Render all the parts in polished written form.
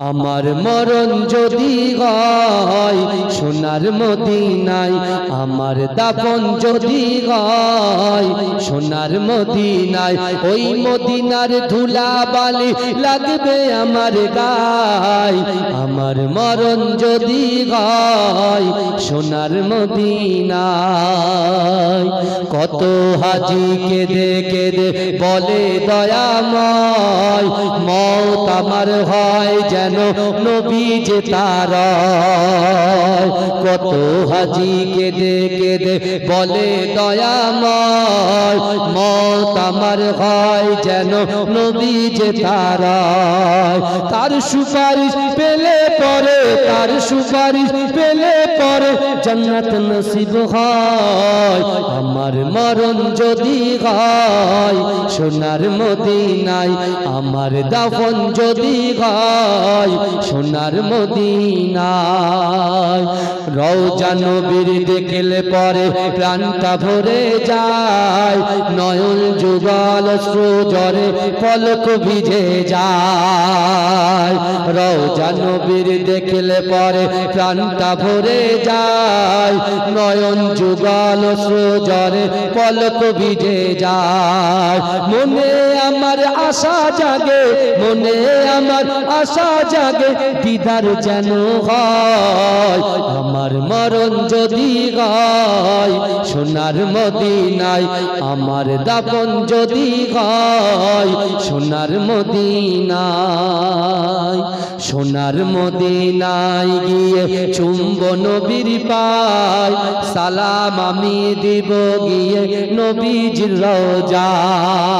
আমার মরণ যদি হয় সোনার মদিনায়, আমার দাফন যদি হয় সোনার মদিনায়, ওই মদিনার ধুলা বালি লাগবে আমার গায়। আমার মরণ যদি হয় সোনার মদিনায়। কত হাজি কেঁদে কেঁদে বলে দয়াময়, মওত আমার হয় যেন নবী যে তার। কত হাজি কেঁদে কেঁদে বলে দয়াময়, মওত আমার হয় যেন নবী যে তার। তার সুপারিশ পেলে পরে, তার সুপারিশ পেলে পরে জান্নাত নসিব হয়। আমার মরণ যদি হয় সোনার মদিনায়, আমার দাফন যদি হয় সোনার মদিনায়। রওজা নবীর দেখলে পরে প্রাণটা ভরে যায়, নয়ন যুগল সুজরে পলক ভিজে যায়। রওজা নবীর দেখলে পরে প্রাণটা ভরে যায়, নয়ন যুগল সুজরে পলক ভিজে যায়। মনে আমার আশা জাগে, মনে আমার আশা জাগে, দিদার যেন হয়। আমার মরণ যদি হয় সোনার মদিনায়, আমার দাফন যদি হয় সোনার মদিনায়। সোনার মদিনায় গিয়ে চুম্ব নবীর পায়, সালাম আমি দিব গিয়ে নবীজির রওজায়।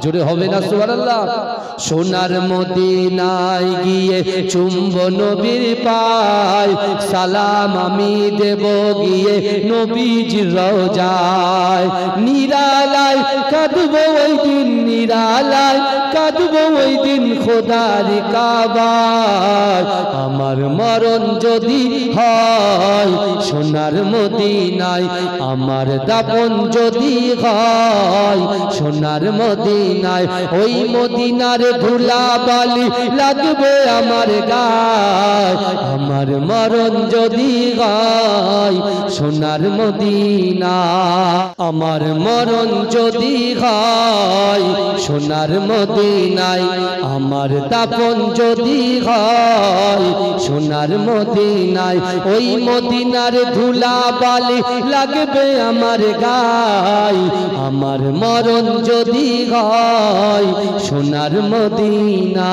জোরে হবে না সুবহানাল্লাহ। সোনার মদিনায় গিয়ে চুম্ব নবীর পায়, সালাম আমি দেব গিয়ে নবীজির রওজায়। নিরালায় কাঁদবো ওই দিন, নিরালায় কাঁদবো ওই দিন খোদার কাবায়। আমার মরণ যদি হয় সোনার মদিনায়, আমার দাফন যদি হয় সোনার মদিনায়, ওই মদিনার ধুলা বালি লাগবে আমার গায়। আমার মরণ যদি হয় সোনার মদিনা, আমার মরণ যদি হয় সোনার মদিনায়, আমার দাফন যদি হয় সোনার মদিনায়, ওই মদিনার ধুলা বালি লাগবে আমার গায়। আমার মরণ যদি হয় সোনার মদিনা।